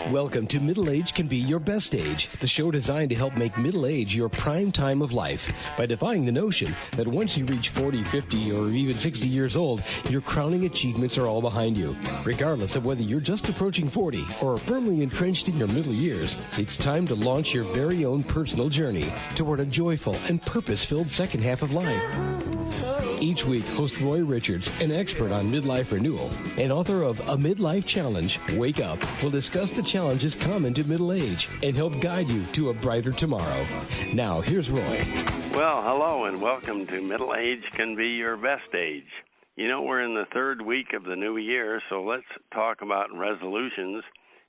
Welcome to Middle Age Can Be Your Best Age, the show designed to help make middle age your prime time of life by defying the notion that once you reach 40, 50, or even 60 years old, your crowning achievements are all behind you. Regardless of whether you're just approaching 40 or are firmly entrenched in your middle years, it's time to launch your very own personal journey toward a joyful and purpose-filled second half of life. Each week, host Roy Richards, an expert on midlife renewal and author of A Midlife Challenge, Wake Up, will discuss the challenges common to middle age and help guide you to a brighter tomorrow. Now, here's Roy. Well, hello and welcome to Middle Age Can Be Your Best Age. You know, we're in the third week of the new year, so let's talk about resolutions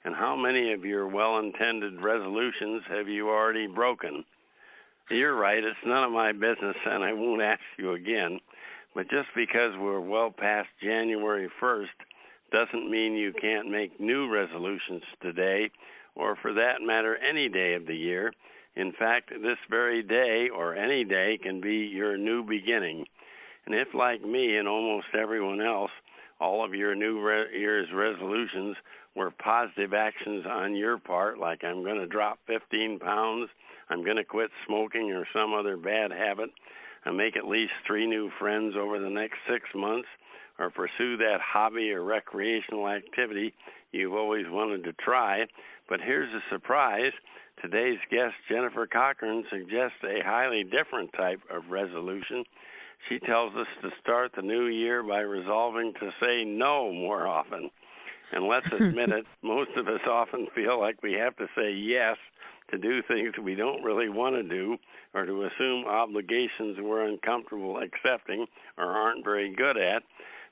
and how many of your well-intended resolutions have you already broken. You're right, it's none of my business, and I won't ask you again. But just because we're well past January 1st doesn't mean you can't make new resolutions today, or for that matter, any day of the year. In fact, this very day or any day can be your new beginning. And if, like me and almost everyone else, all of your new year's resolutions were positive actions on your part, like I'm going to drop 15 pounds, I'm going to quit smoking or some other bad habit, and make at least 3 new friends over the next 6 months, or pursue that hobby or recreational activity you've always wanted to try. But here's a surprise. Today's guest, Jennifer Cochern, suggests a highly different type of resolution. She tells us to start the new year by resolving to say no more often. And let's admit it, most of us often feel like we have to say yes to do things we don't really want to do, or to assume obligations we're uncomfortable accepting or aren't very good at.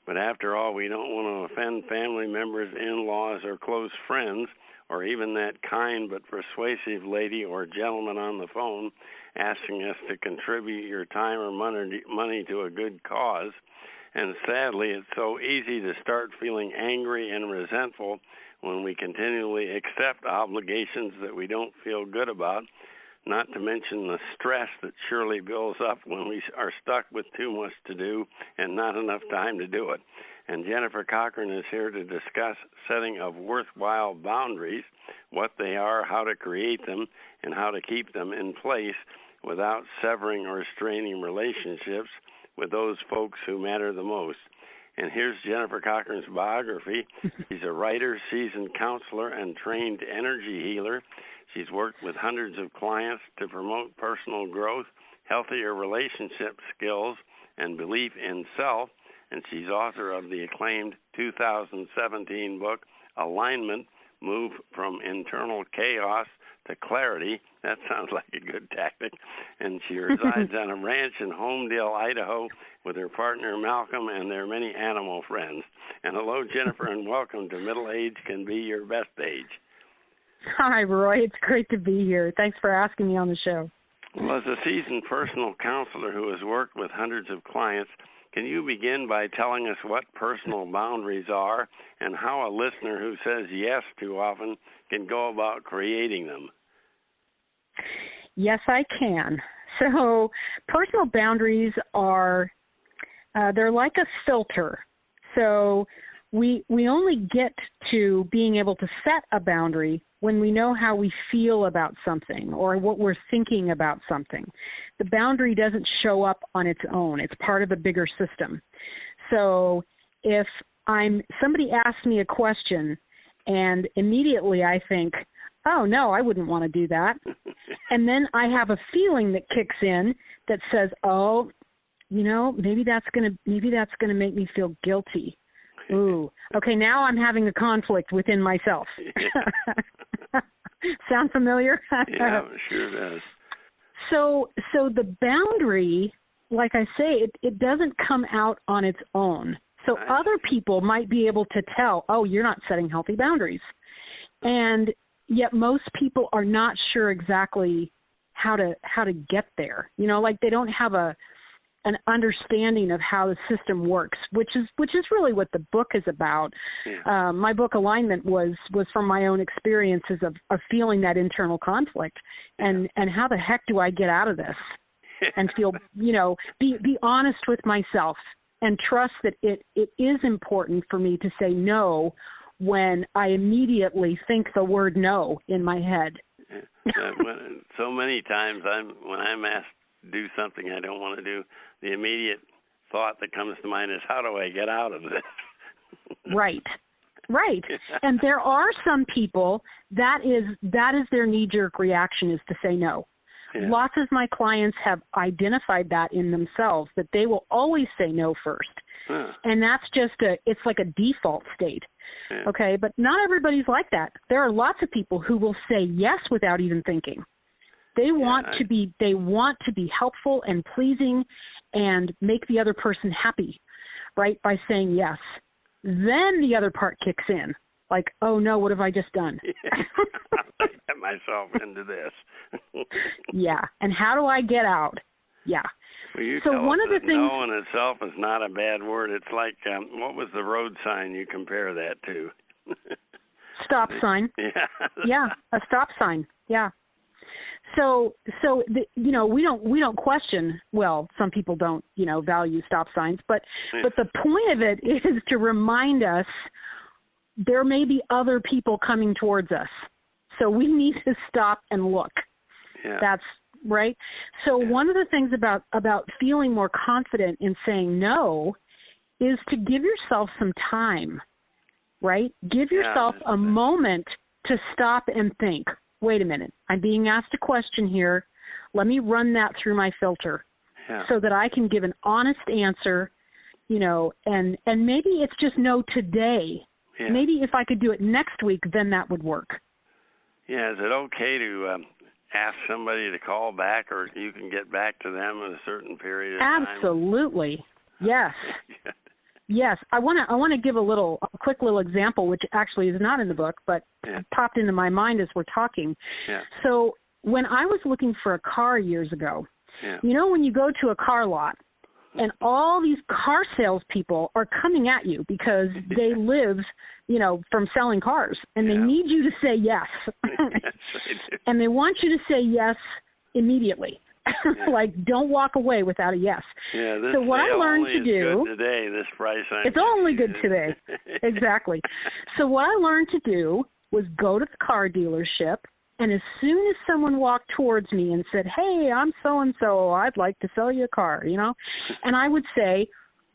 But after all, we don't want to offend family members, in-laws, or close friends, or even that kind but persuasive lady or gentleman on the phone asking us to contribute your time or money to a good cause. And sadly, it's so easy to start feeling angry and resentful when we continually accept obligations that we don't feel good about, not to mention the stress that surely builds up when we are stuck with too much to do and not enough time to do it. And Jennifer Cochern is here to discuss setting of worthwhile boundaries, what they are, how to create them, and how to keep them in place without severing or straining relationships with those folks who matter the most. And here's Jennifer Cochern's biography. She's a writer, seasoned counselor, and trained energy healer. She's worked with hundreds of clients to promote personal growth, healthier relationship skills, and belief in self. And she's author of the acclaimed 2017 book, Alignment, Move from Internal Chaos to Clarity. That sounds like a good tactic. And she resides on a ranch in Homedale, Idaho, with her partner Malcolm and their many animal friends. And hello, Jennifer, and welcome to Middle Age Can Be Your Best Age. Hi, Roy. It's great to be here. Thanks for asking me on the show. Well, as a seasoned personal counselor who has worked with hundreds of clients, can you begin by telling us what personal boundaries are and how a listener who says yes too often can go about creating them? Yes, I can. So personal boundaries are, they're like a filter. So we only get to being able to set a boundary when we know how we feel about something or what we're thinking about something. The boundary doesn't show up on its own. It's part of a bigger system. So if somebody asks me a question and immediately I think, oh, no, I wouldn't want to do that. And then I have a feeling that kicks in that says, oh, you know, maybe that's going to make me feel guilty. Ooh, okay, now I'm having a conflict within myself. Sound familiar? Yeah, it sure does. So the boundary, like I say, it doesn't come out on its own. So other people might be able to tell, oh, you're not setting healthy boundaries. And yet most people are not sure exactly how to get there. You know, like they don't have an understanding of how the system works, which is really what the book is about. Yeah. My book Alignment was from my own experiences of feeling that internal conflict and how the heck do I get out of this and feel, you know, be honest with myself and trust that it is important for me to say no when I immediately think the word no in my head. So many times when I'm asked to do something I don't want to do, the immediate thought that comes to mind is, how do I get out of this? Right. And there are some people that is their knee-jerk reaction, is to say no. Yeah. Lots of my clients have identified that in themselves, that they will always say no first. And that's just it's like a default state. Yeah. Okay, but not everybody's like that. There are lots of people who will say yes without even thinking. They want to be helpful and pleasing and make the other person happy, right, by saying yes. Then the other part kicks in, like, oh no, what have I just done? I get myself into this. Yeah, and how do I get out? Yeah. Well, so one of the things, no in itself is not a bad word. It's like, what was the road sign you compare that to? Stop sign. Yeah, a stop sign. Yeah. So we don't question. Well, some people don't, value stop signs, but the point of it is to remind us there may be other people coming towards us, so we need to stop and look. Yeah. That's right. So one of the things about feeling more confident in saying no is to give yourself some time. Right? Give yourself a moment to stop and think. Wait a minute, I'm being asked a question here. Let me run that through my filter so that I can give an honest answer, and maybe it's just no today. Yeah. Maybe if I could do it next week, then that would work. Yeah, is it okay to ask somebody to call back, or you can get back to them in a certain period of time? Absolutely, yes. Yes, I want to give a quick little example, which actually is not in the book, but popped into my mind as we're talking. Yeah. So when I was looking for a car years ago, when you go to a car lot and all these car salespeople are coming at you because they live, from selling cars, and they need you to say yes. Yes, and they want you to say yes immediately. Like, don't walk away without a yes. Yeah, so what I learned to do today, this price it's only good today. Exactly. So what I learned to do was go to the car dealership, and as soon as someone walked towards me and said, "Hey, I'm so and so, I'd like to sell you a car," and I would say,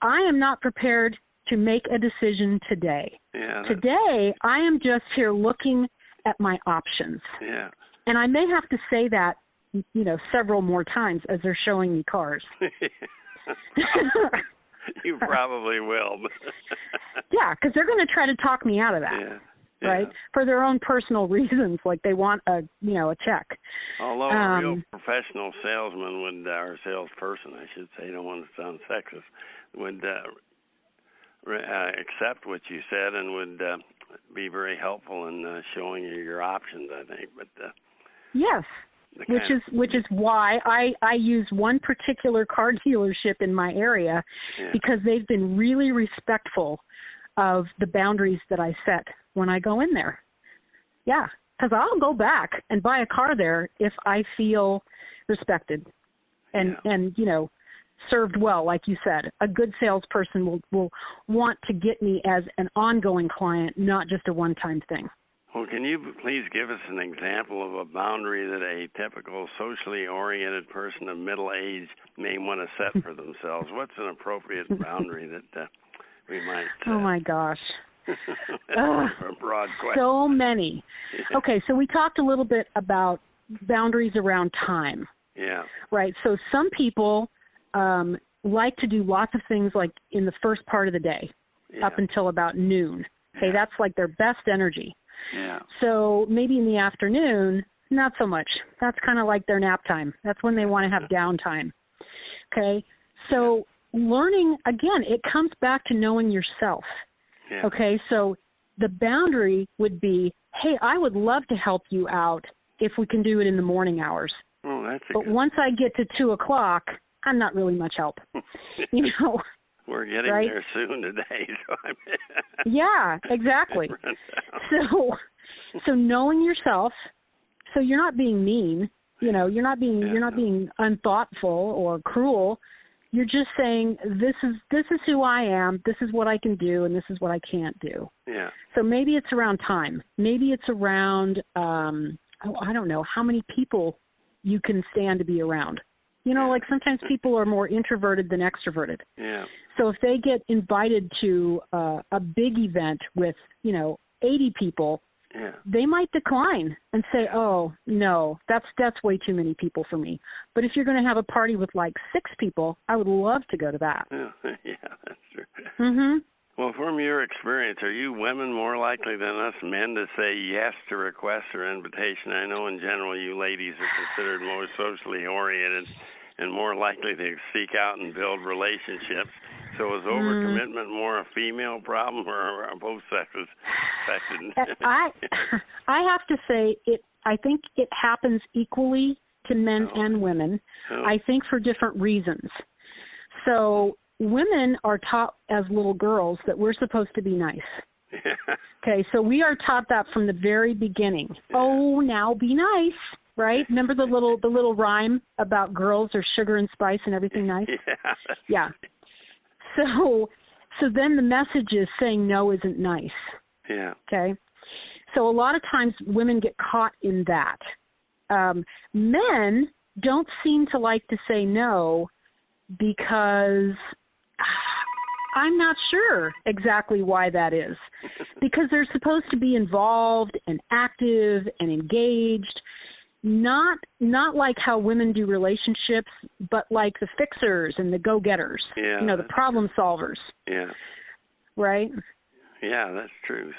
"I am not prepared to make a decision today. Today, I am just here looking at my options." Yeah. And I may have to say that several more times as they're showing me cars. You probably will. Yeah, because they're going to try to talk me out of that, right? For their own personal reasons, like they want a check. Although a real professional salesman would, or salesperson, I should say, don't want to sound sexist, would accept what you said and would be very helpful in showing you your options, I think. But yes. Which is why I use one particular car dealership in my area, because they've been really respectful of the boundaries that I set when I go in there. Yeah, because I'll go back and buy a car there if I feel respected and served well, like you said. A good salesperson will want to get me as an ongoing client, not just a one-time thing. Well, can you please give us an example of a boundary that a typical socially oriented person of middle age may want to set for themselves? What's an appropriate boundary that we might Oh, my gosh. A broad question. So many. Okay, so we talked a little bit about boundaries around time. Yeah. Right, so some people like to do lots of things like in the first part of the day up until about noon. Okay, that's like their best energy. Yeah. So maybe in the afternoon, not so much. That's kind of like their nap time. That's when they want to have downtime. Okay? So learning, again, it comes back to knowing yourself. Yeah. Okay? So the boundary would be, hey, I would love to help you out if we can do it in the morning hours. Oh, that's but once I get to 2 o'clock, I'm not really much help. We're getting there soon today. So yeah, exactly. So knowing yourself, so you're not being mean, you're not being unthoughtful or cruel. You're just saying, this is who I am, this is what I can do, and this is what I can't do. Yeah. So maybe it's around time. Maybe it's around, I don't know, how many people you can stand to be around. You know, like sometimes people are more introverted than extroverted. Yeah. So if they get invited to a big event with, 80 people, they might decline and say, oh, no, that's way too many people for me. But if you're going to have a party with like 6 people, I would love to go to that. Yeah, that's true. Mm-hmm. Well, from your experience, are you women more likely than us men to say yes to requests or invitation? I know in general you ladies are considered more socially oriented and more likely to seek out and build relationships. So is overcommitment more a female problem, or are both sexes affected? I have to say I think it happens equally to men and women. I think for different reasons. So women are taught as little girls that we're supposed to be nice. Okay, so we are taught that from the very beginning. Oh, now be nice, right? Remember the little rhyme about girls are sugar and spice and everything nice? Yeah. So then the message is saying no isn't nice. Yeah. Okay. So a lot of times women get caught in that. Men don't seem to like to say no because I'm not sure exactly why that is. Because they're supposed to be involved and active and engaged. Not like how women do relationships, but like the fixers and the go-getters, the problem solvers. Yeah. Right? Yeah, that's true.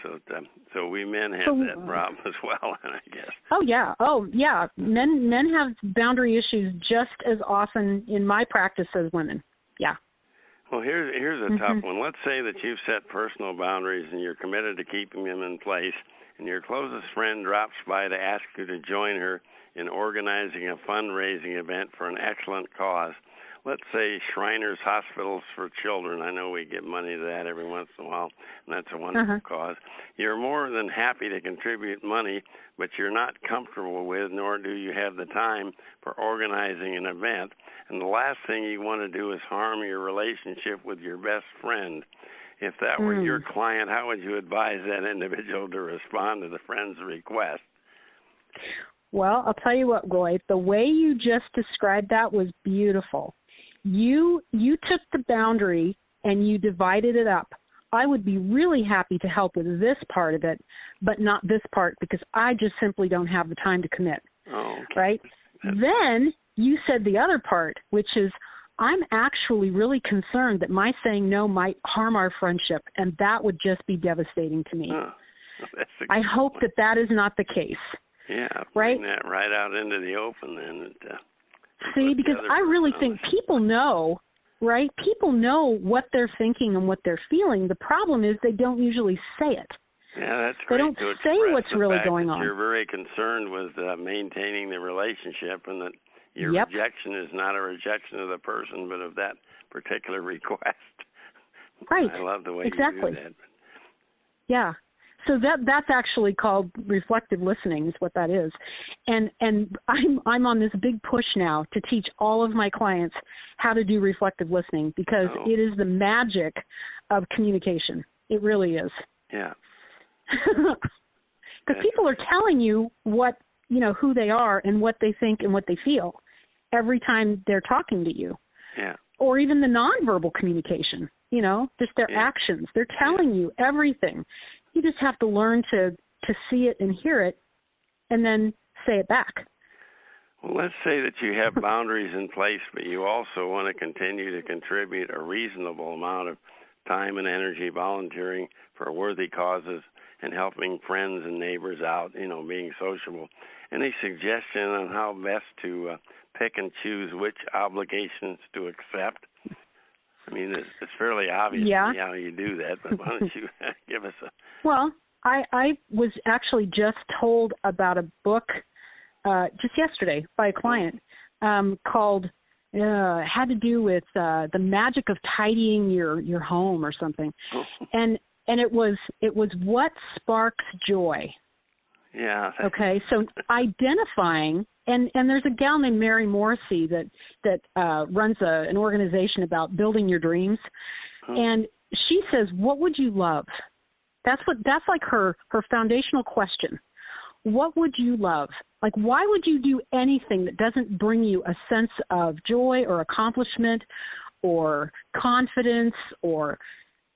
So we men have that problem as well, I guess. Oh yeah. Men have boundary issues just as often in my practice as women. Yeah. Well, here's a tough one. Let's say that you've set personal boundaries and you're committed to keeping them in place, and your closest friend drops by to ask you to join her in organizing a fundraising event for an excellent cause. Let's say Shriners Hospitals for Children. I know we give money to that every once in a while, and that's a wonderful cause. You're more than happy to contribute money, but you're not comfortable with, nor do you have the time for organizing an event. And the last thing you want to do is harm your relationship with your best friend. If that were your client, how would you advise that individual to respond to the friend's request? Well, I'll tell you what, Roy, the way you just described that was beautiful. You took the boundary and you divided it up. I would be really happy to help with this part of it, but not this part because I just simply don't have the time to commit. Oh, okay. Right? Then you said the other part, which is I'm actually really concerned that my saying no might harm our friendship, and that would just be devastating to me. I hope that is not the case. Yeah, right? Bring that right out into the open then. See, because I really think people know, right? People know what they're thinking and what they're feeling. The problem is they don't usually say it. Yeah, that's great. They don't say what's really going on. You're very concerned with maintaining the relationship, and that your rejection is not a rejection of the person, but of that particular request. Right. I love the way you do that. Yeah. So that's actually called reflective listening is what that is. And I'm on this big push now to teach all of my clients how to do reflective listening because it is the magic of communication. It really is. Yeah. Because people are telling you what, who they are and what they think and what they feel every time they're talking to you. Yeah. Or even the nonverbal communication, just their actions. They're telling you everything. You just have to learn to see it and hear it and then say it back. Well, let's say that you have boundaries in place, but you also want to continue to contribute a reasonable amount of time and energy volunteering for worthy causes and helping friends and neighbors out, being sociable. Any suggestion on how best to pick and choose which obligations to accept? I mean, it's fairly obvious how you do that, but why don't you give us a... Well, I was actually just told about a book just yesterday by a client called, had to do with the magic of tidying your home or something. And it was what sparks joy. Yeah. Okay, so identifying, and there's a gal named Mary Morrissey that runs an organization about building your dreams, and she says, "What would you love?" That's like her foundational question. What would you love? Like, why would you do anything that doesn't bring you a sense of joy or accomplishment or confidence or,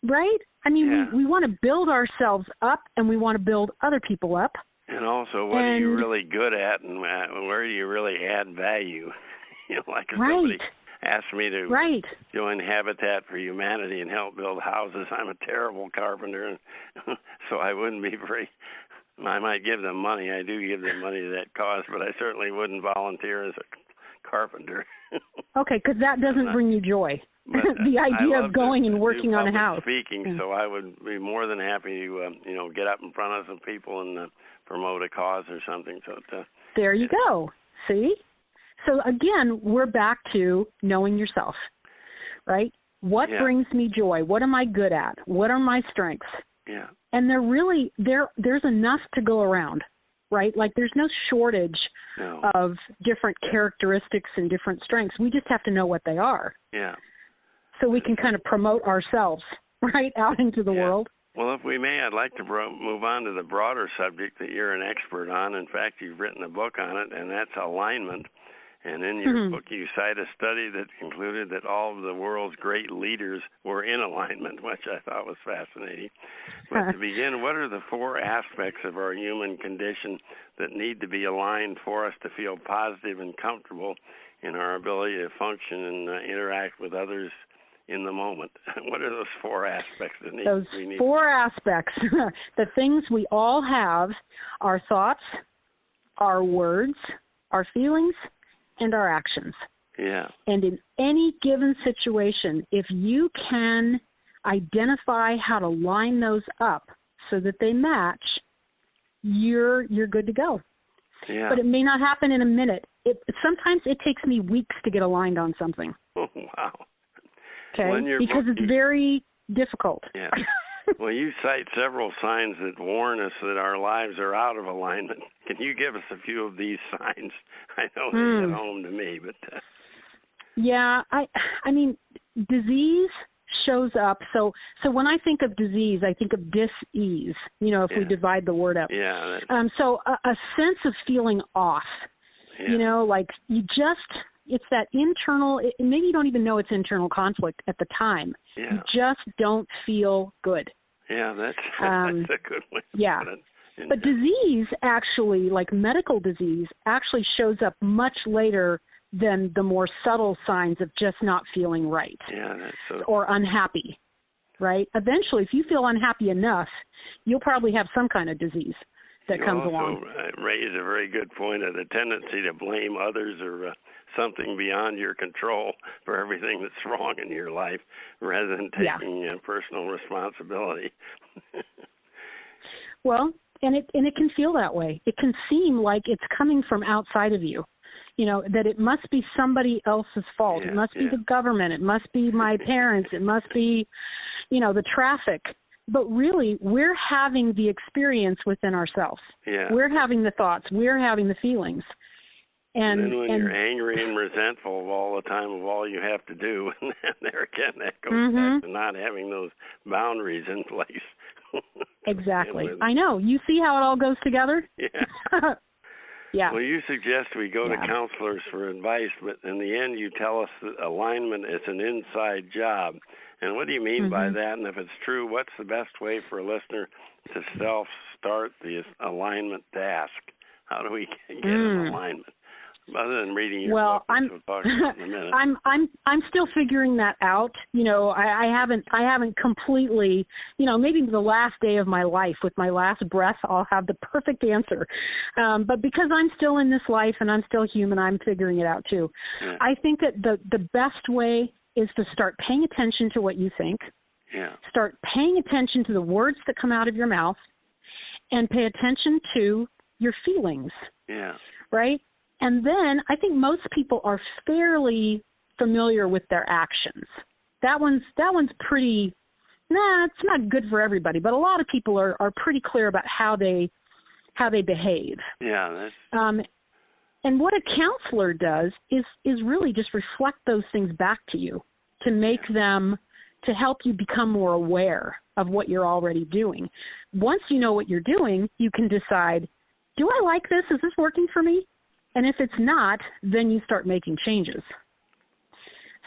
right? I mean, we want to build ourselves up and we want to build other people up. And also, what are you really good at, and where do you really add value? Like if somebody asked me to join Habitat for Humanity and help build houses, I'm a terrible carpenter, so I wouldn't be very. I might give them money. I do give them money to that cause, but I certainly wouldn't volunteer as a carpenter. Okay, because that doesn't bring you joy. But, the idea of going and working on a house. Speaking, so I would be more than happy to, get up in front of some people and promote a cause or something. So there you go. See? So again, we're back to knowing yourself, right? What brings me joy? What am I good at? What are my strengths? Yeah. And there's enough to go around, right? Like there's no shortage of different characteristics and different strengths. We just have to know what they are. Yeah. So we can kind of promote ourselves, right, out into the world. Well, if we may, I'd like to move on to the broader subject that you're an expert on. In fact, you've written a book on it, and that's alignment. And in your book, you cite a study that concluded that all of the world's great leaders were in alignment, which I thought was fascinating. But to begin, what are the 4 aspects of our human condition that need to be aligned for us to feel positive and comfortable in our ability to function and interact with others in the moment? What are those 4 aspects that we need? Those 4 aspects, the things we all have, our thoughts, our words, our feelings, and our actions. Yeah. And in any given situation, if you can identify how to line those up so that they match, you're good to go. Yeah. But it may not happen in a minute. Sometimes it takes me weeks to get aligned on something. Oh, wow. Okay, because it's very difficult. Yeah. Well, you cite several signs that warn us that our lives are out of alignment. Can you give us a few of these signs? I know they hit home to me, but... Yeah, I mean, disease shows up. So when I think of disease, I think of dis-ease, if we divide the word up. Yeah. So a sense of feeling off, like you just... It's that internal, maybe you don't even know it's internal conflict at the time. Yeah. You just don't feel good. Yeah, that's a good one. Yeah. But disease actually, like medical disease, actually shows up much later than the more subtle signs of just not feeling right. Yeah, or unhappy, right? Eventually, if you feel unhappy enough, you'll probably have some kind of disease that comes along. You also raise a very good point of the tendency to blame others or something beyond your control for everything that's wrong in your life rather than taking personal responsibility. Well, and it can feel that way. It can seem like it's coming from outside of you, that it must be somebody else's fault. It must be the government. It must be my parents. It must be, the traffic. But really, we're having the experience within ourselves. Yeah. We're having the thoughts. We're having the feelings. And then when you're angry and resentful of all the time of all you have to do, and there again, that goes back to not having those boundaries in place. Exactly. I know. You see how it all goes together? Yeah. Yeah. Well, you suggest we go to counselors for advice, but in the end, you tell us that alignment is an inside job. And what do you mean by that? And if it's true, what's the best way for a listener to self-start the alignment task? How do we get in alignment? Other than reading your book, we'll talk about in a minute. I'm still figuring that out. I haven't completely. Maybe the last day of my life, with my last breath, I'll have the perfect answer. But because I'm still in this life and I'm still human, I'm figuring it out too. Yeah. I think that the best way is to start paying attention to what you think. Yeah. Start paying attention to the words that come out of your mouth, and pay attention to your feelings. Yeah. Right. And then I think most people are fairly familiar with their actions. That one's pretty, it's not good for everybody, but a lot of people are pretty clear about how they how they behave. Yeah. And what a counselor does is really just reflect those things back to you to make them, to help you become more aware of what you're already doing. Once you know what you're doing, you can decide, do I like this? Is this working for me? And if it's not, then you start making changes.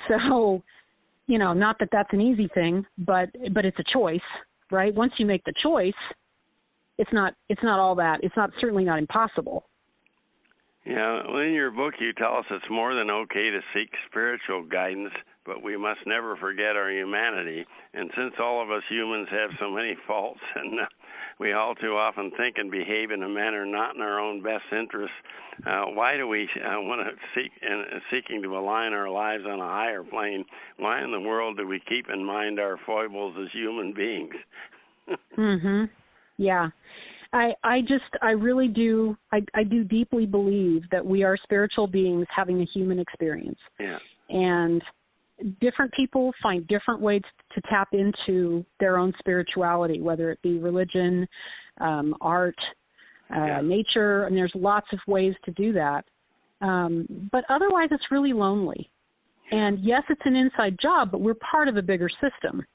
So, not that that's an easy thing, but it's a choice, right? Once you make the choice, it's not all that. It's certainly not impossible. Yeah, well, in your book, you tell us it's more than okay to seek spiritual guidance, but we must never forget our humanity. And since all of us humans have so many faults, and we all too often think and behave in a manner not in our own best interest, why do we want to seeking to align our lives on a higher plane? Why in the world do we keep in mind our foibles as human beings? Yeah. I really do. I do deeply believe that we are spiritual beings having a human experience. Yeah. And different people find different ways to tap into their own spirituality, whether it be religion, art, nature, and there's lots of ways to do that. But otherwise, it's really lonely. And yes, it's an inside job, but we're part of a bigger system.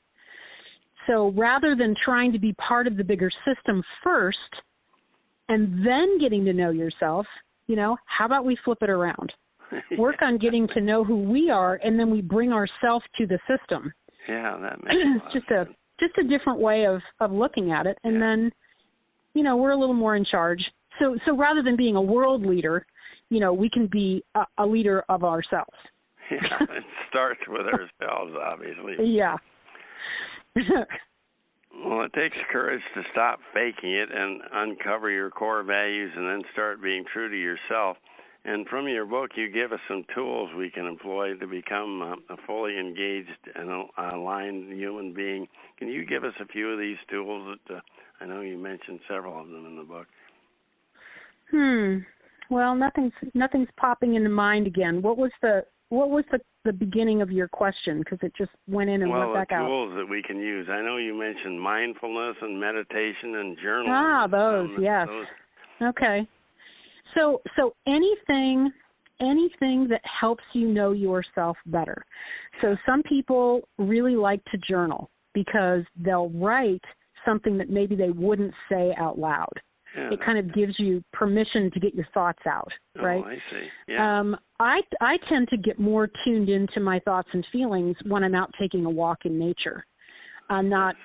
So rather than trying to be part of the bigger system first and then getting to know yourself, how about we flip it around? Work on getting to know who we are, and then we bring ourselves to the system. Yeah, that makes sense. Just a different way of looking at it, and then, we're a little more in charge. So rather than being a world leader, we can be a leader of ourselves. Yeah, it starts with ourselves, obviously. Yeah. Well, it takes courage to stop faking it and uncover your core values and then start being true to yourself. And from your book, you give us some tools we can employ to become a fully engaged and aligned human being. Can you give us a few of these tools that I know you mentioned several of them in the book? Well, nothing's popping into mind again. What was the beginning of your question? Because it just went in and went back out. Well, the tools that we can use. I know you mentioned mindfulness and meditation and journaling. Those, yes. Okay. So anything that helps you know yourself better. So some people really like to journal because they'll write something that maybe they wouldn't say out loud. Yeah. It kind of gives you permission to get your thoughts out, right? Oh, I see. Yeah. I tend to get more tuned into my thoughts and feelings when I'm out taking a walk in nature. I'm not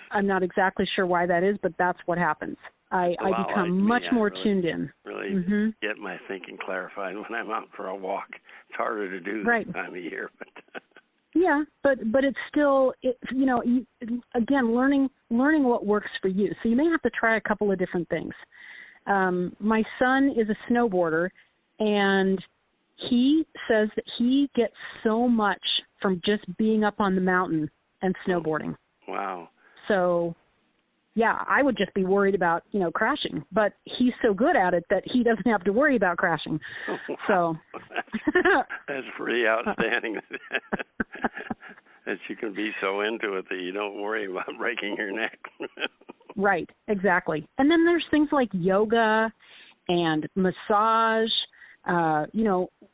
exactly sure why that is, but that's what happens. I become much more tuned in. Really get my thinking clarified when I'm out for a walk. It's harder to do this time of year, but yeah, but it's still again learning what works for you. So you may have to try a couple of different things. My son is a snowboarder, and he says that he gets so much from just being up on the mountain and snowboarding. Wow. So, yeah, I would just be worried about, crashing. But he's so good at it that he doesn't have to worry about crashing. Wow. So that's pretty outstanding. That you can be so into it that you don't worry about breaking your neck. Right, exactly. And then there's things like yoga and massage,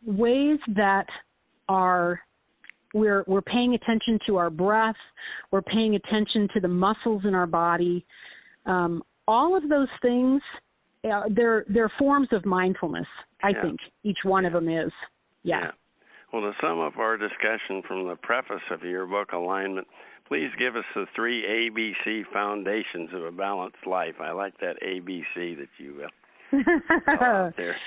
ways that are we're paying attention to our breath, we're paying attention to the muscles in our body. All of those things, they're forms of mindfulness, I think each one of them is. Yeah. Well, to sum up our discussion from the preface of your book, Alignment, please give us the 3 ABC foundations of a balanced life. I like that ABC that you out there.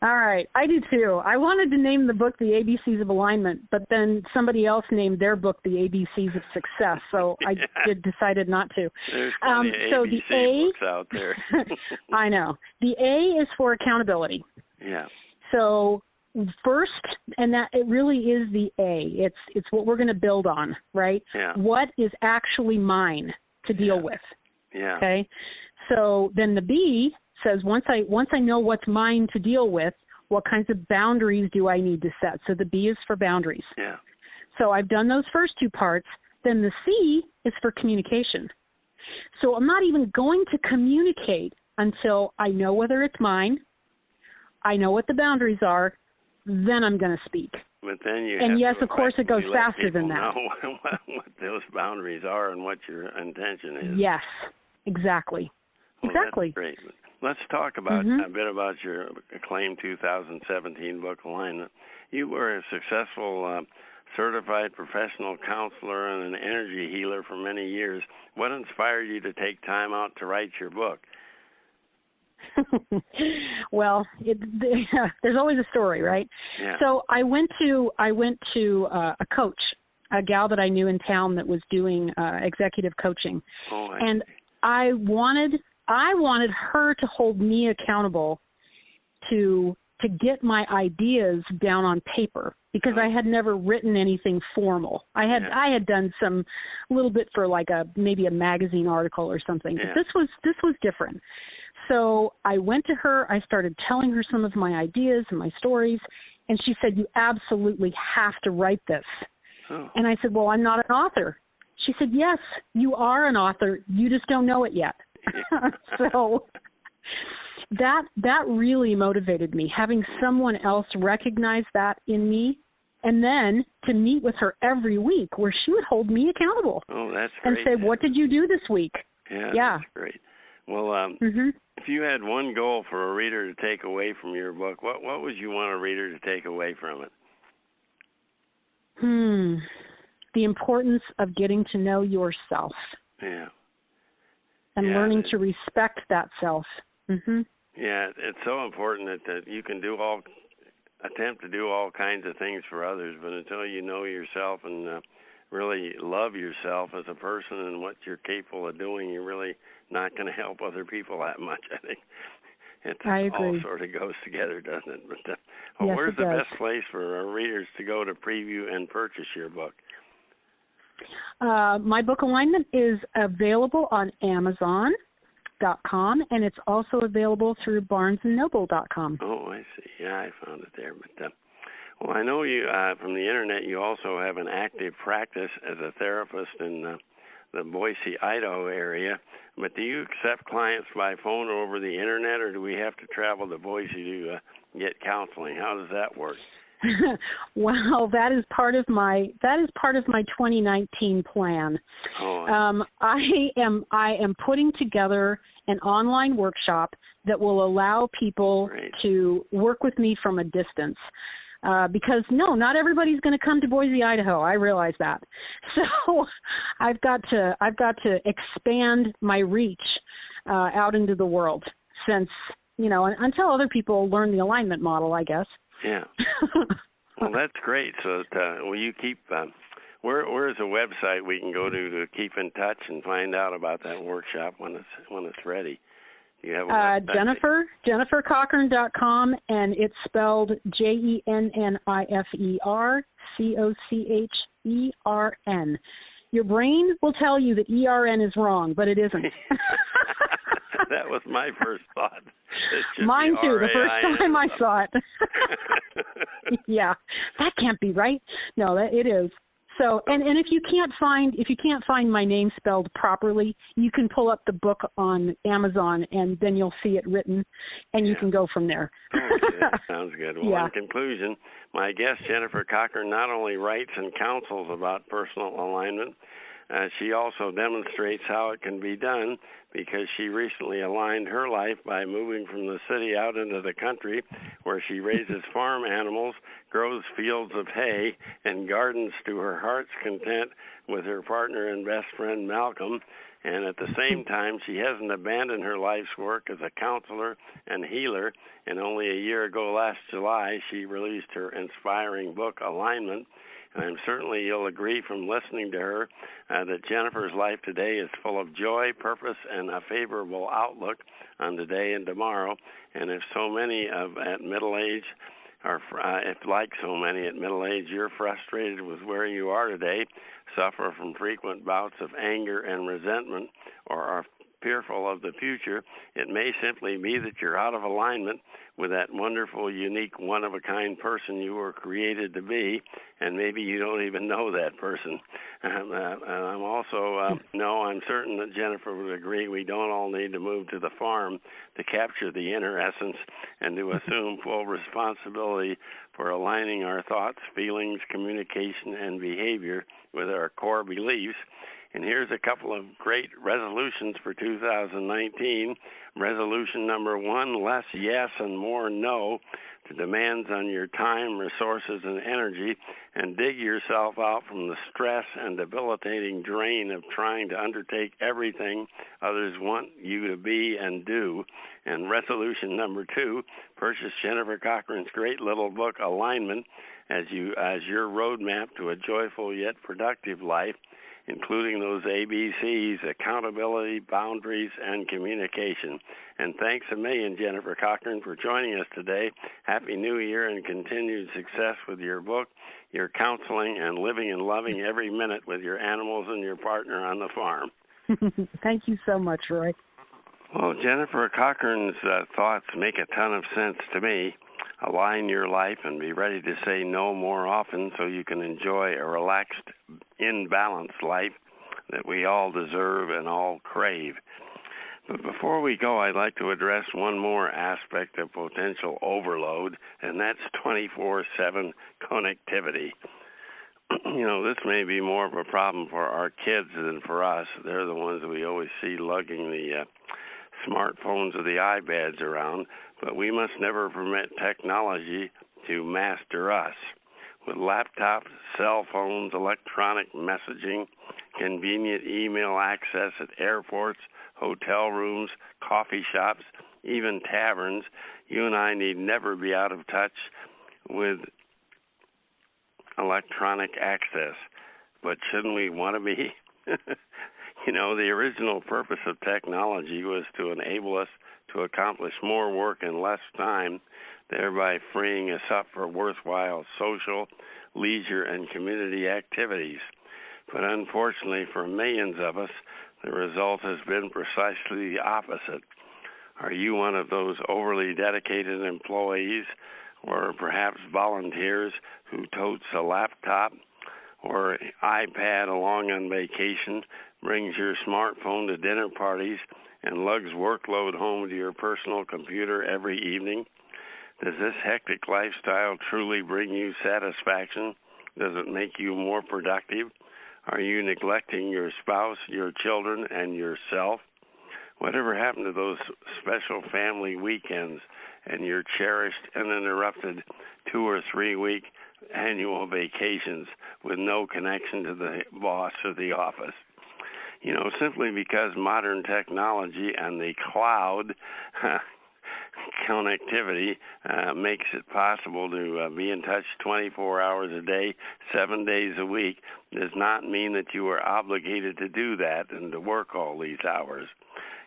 All right. I do, too. I wanted to name the book The ABCs of Alignment, but then somebody else named their book The ABCs of Success, so I decided not to. There's plenty of ABC books out there. I know. The A is for accountability. Yeah. So first, and that it really is the A. It's what we're going to build on, right? Yeah. What is actually mine to deal with? Yeah. Okay. So then the B says once I know what's mine to deal with, what kinds of boundaries do I need to set? So the B is for boundaries. Yeah. So I've done those first two parts. Then the C is for communication. So I'm not even going to communicate until I know whether it's mine, I know what the boundaries are, then I'm going to speak. But then you and have yes, to of course, it goes faster than that. Know what those boundaries are and what your intention is. Yes, exactly. Well, exactly. That's great. Let's talk about a bit about your Acclaimed 2017 book, Alignment. You were a successful certified professional counselor and an energy healer for many years. What inspired you to take time out to write your book? Well, there's always a story, right? Yeah. So I went to a coach, a gal that I knew in town that was doing executive coaching, and I wanted her to hold me accountable to get my ideas down on paper, because I had never written anything formal. I had done some little bit for like maybe a magazine article or something, but this was different. So I went to her, I started telling her some of my ideas and my stories, and she said, "You absolutely have to write this." Oh. And I said, "Well, I'm not an author." She said, "Yes, you are an author. You just don't know it yet." So that really motivated me, having someone else recognize that in me, and then to meet with her every week where she would hold me accountable. Oh, that's great. And say, "What did you do this week?" Yeah. That's great. Well, if you had one goal for a reader to take away from your book, what would you want a reader to take away from it? The importance of getting to know yourself. Yeah. And learning to respect that self. Yeah, it's so important that you can attempt to do all kinds of things for others, but until you know yourself and really love yourself as a person and what you're capable of doing, you're really not going to help other people that much. I think I agree. All sort of goes together, doesn't it? But yes, where's the best place for our readers to go to preview and purchase your book? My book Alignment is available on Amazon.com, and it's also available through BarnesandNoble.com. Oh, I see. Yeah, I found it there. But well, I know you from the internet. You also have an active practice as a therapist in the Boise, Idaho area. But do you accept clients by phone or over the internet, or do we have to travel to Boise to get counseling? How does that work? Well, that is part of my 2019 plan. Oh. I am putting together an online workshop that will allow people to work with me from a distance. Because not everybody's going to come to Boise, Idaho. I realize that. So I've got to expand my reach out into the world, since until other people learn the alignment model, I guess. Yeah. Well, that's great. So, will you keep? Where is a website we can go to keep in touch and find out about that workshop when it's ready? Do you have a JenniferCochern.com, and it's spelled JenniferCochern. Your brain will tell you that ERN is wrong, but it isn't. That was my first thought. Mine too, the first time I saw it. Yeah, that can't be right. No, it is. So, and if you can't find my name spelled properly, you can pull up the book on Amazon, and then you'll see it written, and you can go from there. Okay, that sounds good. Well, in conclusion, my guest Jennifer Cochern not only writes and counsels about personal alignment, she also demonstrates how it can be done, because she recently aligned her life by moving from the city out into the country, where she raises farm animals, grows fields of hay, and gardens to her heart's content with her partner and best friend Malcolm. And at the same time, she hasn't abandoned her life's work as a counselor and healer. And only a year ago, last July, she released her inspiring book, Alignment. And I'm certainly you'll agree from listening to her that Jennifer's life today is full of joy, purpose, and a favorable outlook on today and tomorrow. And if so many at middle age you're frustrated with where you are today, suffer from frequent bouts of anger and resentment, or are fearful of the future. It may simply be that you're out of alignment with that wonderful, unique, one-of-a-kind person you were created to be, and maybe you don't even know that person. I'm also, I'm certain that Jennifer would agree we don't all need to move to the farm to capture the inner essence and to assume full responsibility for aligning our thoughts, feelings, communication, and behavior with our core beliefs. And here's a couple of great resolutions for 2019. Resolution number 1, less yes and more no to demands on your time, resources, and energy, and dig yourself out from the stress and debilitating drain of trying to undertake everything others want you to be and do. And resolution number 2, purchase Jennifer Cochern's great little book, Alignment, as your roadmap to a joyful yet productive life, including those ABCs, accountability, boundaries, and communication. And thanks a million, Jennifer Cochern, for joining us today. Happy New Year and continued success with your book, your counseling, and living and loving every minute with your animals and your partner on the farm. Thank you so much, Roy. Well, Jennifer Cochern's thoughts make a ton of sense to me. Align your life and be ready to say no more often so you can enjoy a relaxed, in-balanced life that we all deserve and all crave. But before we go, I'd like to address one more aspect of potential overload, and that's 24/7 connectivity. This may be more of a problem for our kids than for us. They're the ones that we always see lugging the smartphones or the iPads around, but we must never permit technology to master us. With laptops, cell phones, electronic messaging, convenient email access at airports, hotel rooms, coffee shops, even taverns, you and I need never be out of touch with electronic access. But shouldn't we want to be? The original purpose of technology was to enable us to accomplish more work in less time, thereby freeing us up for worthwhile social, leisure, and community activities. But unfortunately for millions of us, the result has been precisely the opposite. Are you one of those overly dedicated employees or perhaps volunteers who totes a laptop or iPad along on vacation, brings your smartphone to dinner parties, and lugs workload home to your personal computer every evening? Does this hectic lifestyle truly bring you satisfaction? Does it make you more productive? Are you neglecting your spouse, your children, and yourself? Whatever happened to those special family weekends and your cherished uninterrupted 2 or 3 week annual vacations with no connection to the boss or the office? Simply because modern technology and the cloud connectivity makes it possible to be in touch 24 hours a day, 7 days a week, does not mean that you are obligated to do that and to work all these hours.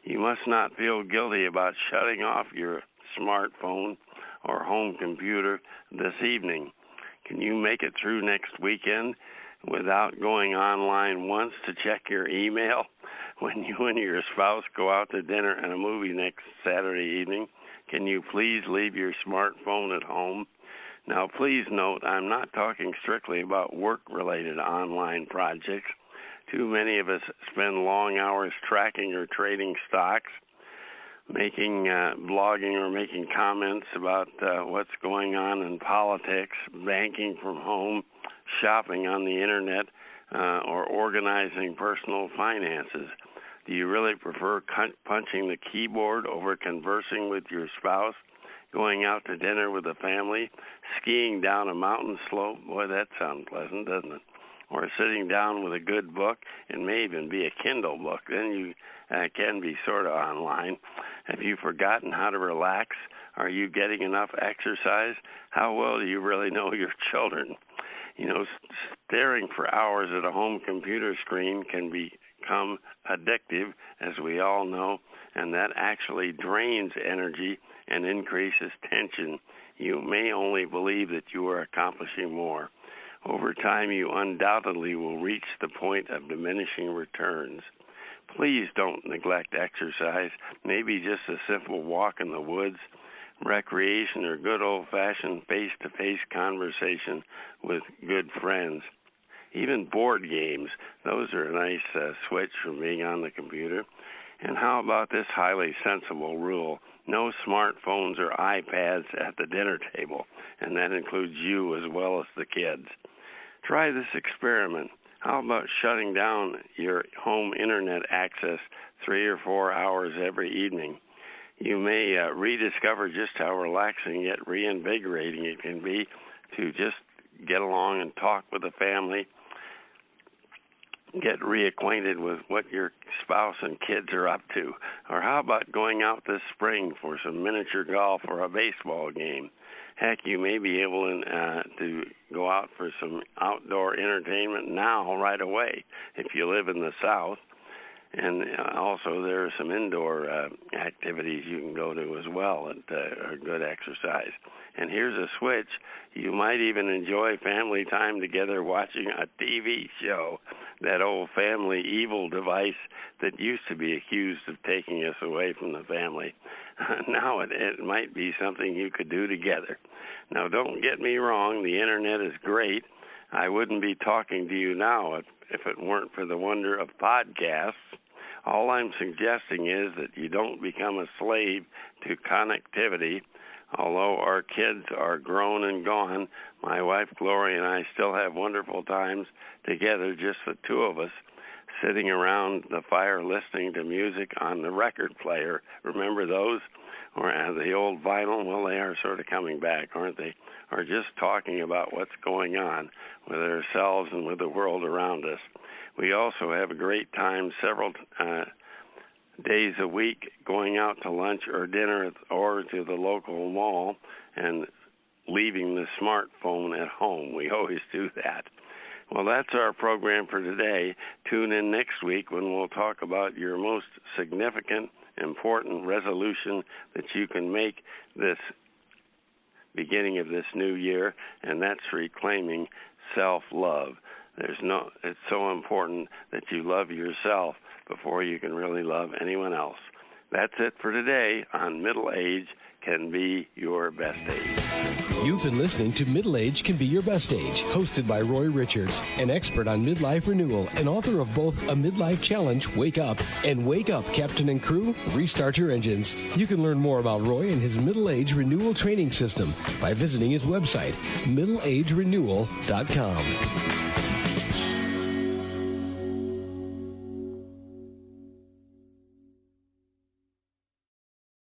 You must not feel guilty about shutting off your smartphone or home computer this evening. Can you make it through next weekend without going online once to check your email when you and your spouse go out to dinner and a movie next Saturday evening? Can you please leave your smartphone at home? Now, please note, I'm not talking strictly about work-related online projects. Too many of us spend long hours tracking or trading stocks, making blogging or making comments about what's going on in politics, banking from home, shopping on the internet, or organizing personal finances. Do you really prefer punching the keyboard over conversing with your spouse, going out to dinner with the family, skiing down a mountain slope? Boy, that sounds pleasant, doesn't it? Or sitting down with a good book, and may even be a Kindle book. Then you can be sort of online. Have you forgotten how to relax? Are you getting enough exercise? How well do you really know your children? Staring for hours at a home computer screen can become addictive, as we all know, and that actually drains energy and increases tension. You may only believe that you are accomplishing more. Over time, you undoubtedly will reach the point of diminishing returns. Please don't neglect exercise, maybe just a simple walk in the woods, recreation, or good old-fashioned face-to-face conversation with good friends. Even board games, those are a nice switch from being on the computer. And how about this highly sensible rule? No smartphones or iPads at the dinner table, and that includes you as well as the kids. Try this experiment. How about shutting down your home internet access 3 or 4 hours every evening? You may rediscover just how relaxing yet reinvigorating it can be to just get along and talk with the family, get reacquainted with what your spouse and kids are up to. Or how about going out this spring for some miniature golf or a baseball game? Heck, you may be able to go out for some outdoor entertainment now, right away, if you live in the South. And also there are some indoor activities you can go to as well that are good exercise. And here's a switch. You might even enjoy family time together watching a TV show, that old family evil device that used to be accused of taking us away from the family. Now it might be something you could do together. Now, don't get me wrong. The Internet is great. I wouldn't be talking to you now if it weren't for the wonder of podcasts. All I'm suggesting is that you don't become a slave to connectivity. Although our kids are grown and gone, my wife Gloria and I still have wonderful times together, just the two of us, sitting around the fire listening to music on the record player. Remember those? Or the old vinyl? Well, they are sort of coming back, aren't they? Or just talking about what's going on with ourselves and with the world around us. We also have a great time several days a week going out to lunch or dinner or to the local mall and leaving the smartphone at home. We always do that. Well, that's our program for today. Tune in next week when we'll talk about your most significant, important resolution that you can make this beginning of this new year, and that's reclaiming self-love. It's so important that you love yourself before you can really love anyone else. That's it for today on Middle Age Can Be Your Best Age. You've been listening to Middle Age Can Be Your Best Age, hosted by Roy Richards, an expert on midlife renewal and author of both A Midlife Challenge, Wake Up, and Wake Up, Captain and Crew, Restart Your Engines. You can learn more about Roy and his Middle Age Renewal Training System by visiting his website, middleagerenewal.com.